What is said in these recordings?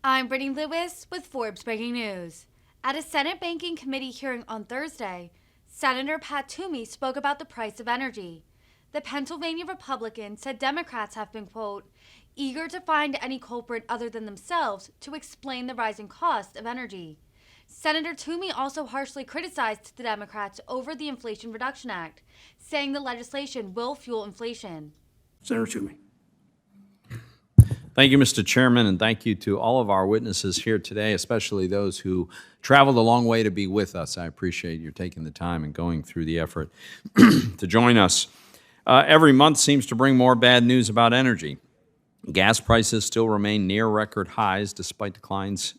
I'm Brittany Lewis with Forbes Breaking News. At a Senate Banking Committee hearing on Thursday, Senator Pat Toomey spoke about the price of energy. The Pennsylvania Republican said Democrats have been, quote, eager to find any culprit other than themselves to explain the rising cost of energy. Senator Toomey also harshly criticized the Democrats over the Inflation Reduction Act, saying the legislation will fuel inflation. Senator Toomey. Thank you, Mr. Chairman, and thank you to all of our witnesses here today, especially those who traveled a long way to be with us. I appreciate you taking the time and going through the effort to join us. Every month seems to bring more bad news about energy. Gas prices still remain near record highs despite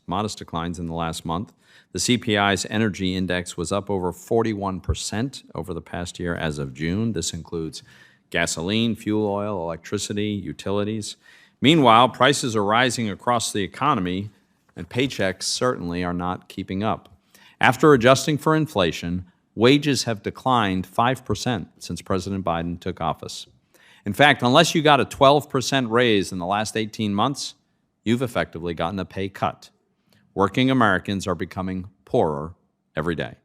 modest declines in the last month. The CPI's energy index was up over 41% over the past year as of June. This includes gasoline, fuel oil, electricity, utilities. Meanwhile, prices are rising across the economy, and paychecks certainly are not keeping up. After adjusting for inflation, wages have declined 5% since President Biden took office. In fact, unless you got a 12% raise in the last 18 months, you've effectively gotten a pay cut. Working Americans are becoming poorer every day.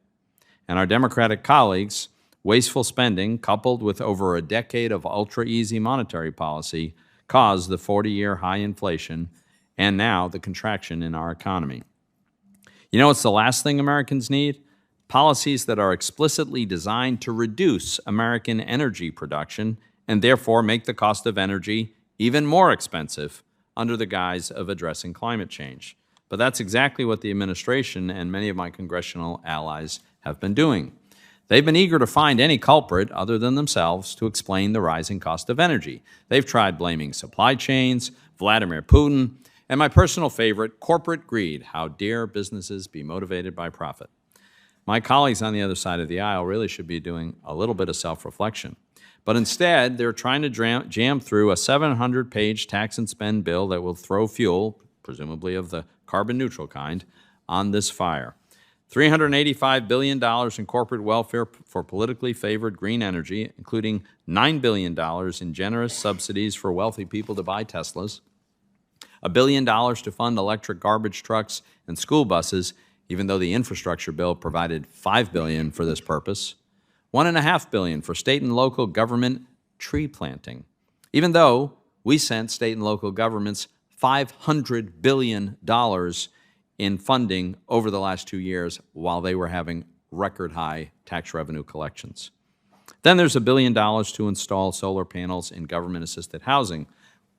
And our Democratic colleagues' wasteful spending, coupled with over a decade of ultra-easy monetary policy, caused the 40-year high inflation and now the contraction in our economy. You know what's the last thing Americans need? Policies that are explicitly designed to reduce American energy production and therefore make the cost of energy even more expensive under the guise of addressing climate change. But that's exactly what the administration and many of my congressional allies have been doing. They've been eager to find any culprit other than themselves to explain the rising cost of energy. They've tried blaming supply chains, Vladimir Putin, and my personal favorite, corporate greed. How dare businesses be motivated by profit? My colleagues on the other side of the aisle really should be doing a little bit of self-reflection. But instead, they're trying to jam through a 700-page tax and spend bill that will throw fuel, presumably of the carbon-neutral kind, on this fire. $385 billion in corporate welfare for politically favored green energy, including $9 billion in generous subsidies for wealthy people to buy Teslas, $1 billion to fund electric garbage trucks and school buses, even though the infrastructure bill provided $5 billion for this purpose, $1.5 billion for state and local government tree planting, even though we sent state and local governments $500 billion in funding over the last 2 years while they were having record high tax revenue collections. Then there's $1 billion to install solar panels in government-assisted housing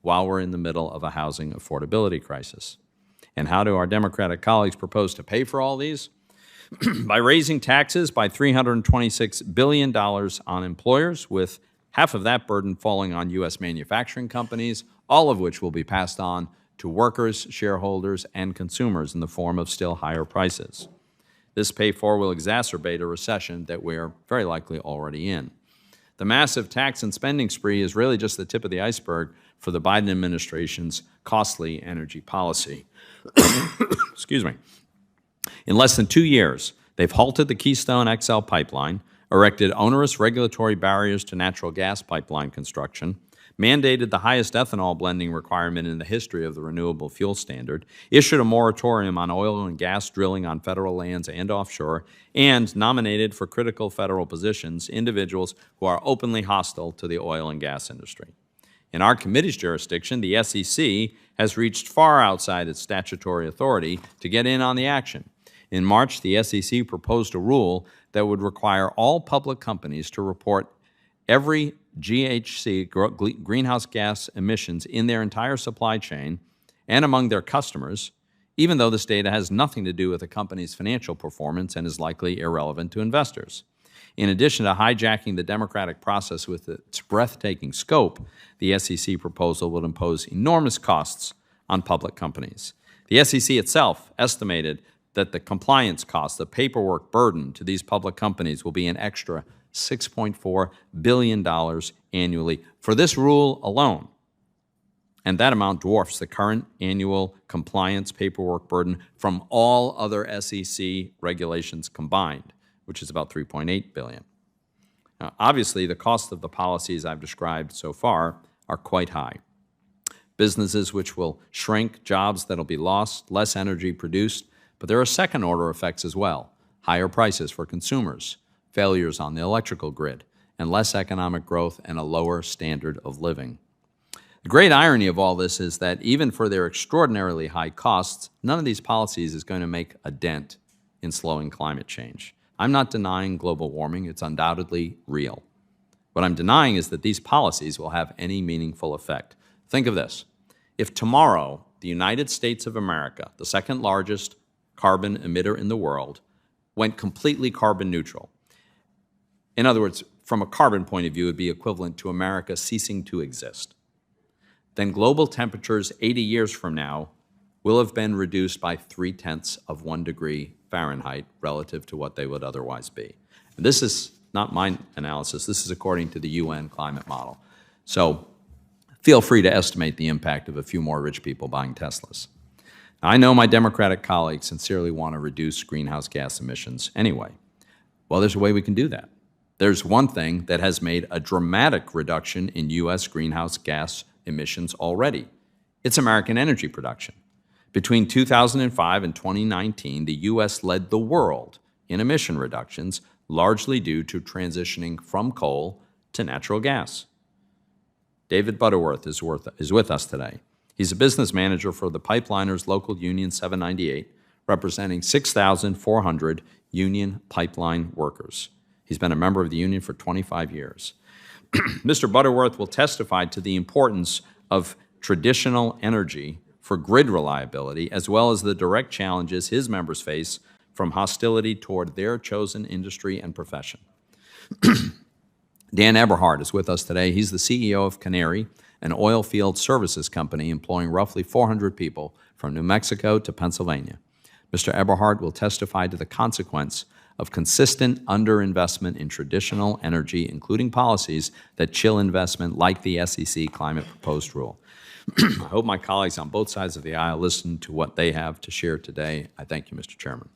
while we're in the middle of a housing affordability crisis. And how do our Democratic colleagues propose to pay for all these? By raising taxes by $326 billion on employers, with half of that burden falling on U.S. manufacturing companies, all of which will be passed on to workers, shareholders, and consumers in the form of still higher prices. This pay-for will exacerbate a recession that we're very likely already in. The massive tax and spending spree is really just the tip of the iceberg for the Biden administration's costly energy policy. Excuse me. In less than 2 years, they've halted the Keystone XL pipeline, erected onerous regulatory barriers to natural gas pipeline construction, mandated the highest ethanol blending requirement in the history of the renewable fuel standard, issued a moratorium on oil and gas drilling on federal lands and offshore, and nominated for critical federal positions individuals who are openly hostile to the oil and gas industry. In our committee's jurisdiction, the SEC has reached far outside its statutory authority to get in on the action. In March, the SEC proposed a rule that would require all public companies to report every GHG, greenhouse gas emissions, in their entire supply chain and among their customers, even though this data has nothing to do with a company's financial performance and is likely irrelevant to investors. In addition to hijacking the democratic process with its breathtaking scope, the SEC proposal would impose enormous costs on public companies. The SEC itself estimated that the compliance cost, the paperwork burden to these public companies will be an extra $6.4 billion annually for this rule alone. And that amount dwarfs the current annual compliance paperwork burden from all other SEC regulations combined, which is about $3.8 billion. Now, obviously, the cost of the policies I've described so far are quite high. businesses which will shrink, jobs that will be lost, less energy produced. But there are second-order effects as well: higher prices for consumers, failures on the electrical grid, and less economic growth and a lower standard of living. The great irony of all this is that even for their extraordinarily high costs, none of these policies is going to make a dent in slowing climate change. I'm not denying global warming. It's undoubtedly real. What I'm denying is that these policies will have any meaningful effect. Think of this. If tomorrow the United States of America, the second largest carbon emitter in the world, went completely carbon neutral, in other words, from a carbon point of view, it would be equivalent to America ceasing to exist, then global temperatures 80 years from now will have been reduced by 0.3 degrees Fahrenheit relative to what they would otherwise be. And this is not my analysis. This is according to the UN climate model. So feel free to estimate the impact of a few more rich people buying Teslas. Now, I know my Democratic colleagues sincerely want to reduce greenhouse gas emissions anyway. Well, there's a way we can do that. There's one thing that has made a dramatic reduction in U.S. greenhouse gas emissions already. It's American energy production. Between 2005 and 2019, the U.S. led the world in emission reductions, largely due to transitioning from coal to natural gas. David Butterworth is with us today. He's a business manager for the Pipeliners Local Union 798, representing 6,400 union pipeline workers. He's been a member of the union for 25 years. Mr. Butterworth will testify to the importance of traditional energy for grid reliability, as well as the direct challenges his members face from hostility toward their chosen industry and profession. Dan Eberhard is with us today. He's the CEO of Canary, an oil field services company employing roughly 400 people from New Mexico to Pennsylvania. Mr. Eberhard will testify to the consequence of consistent underinvestment in traditional energy, including policies that chill investment like the SEC climate proposed rule. I hope my colleagues on both sides of the aisle listen to what they have to share today. I thank you, Mr. Chairman.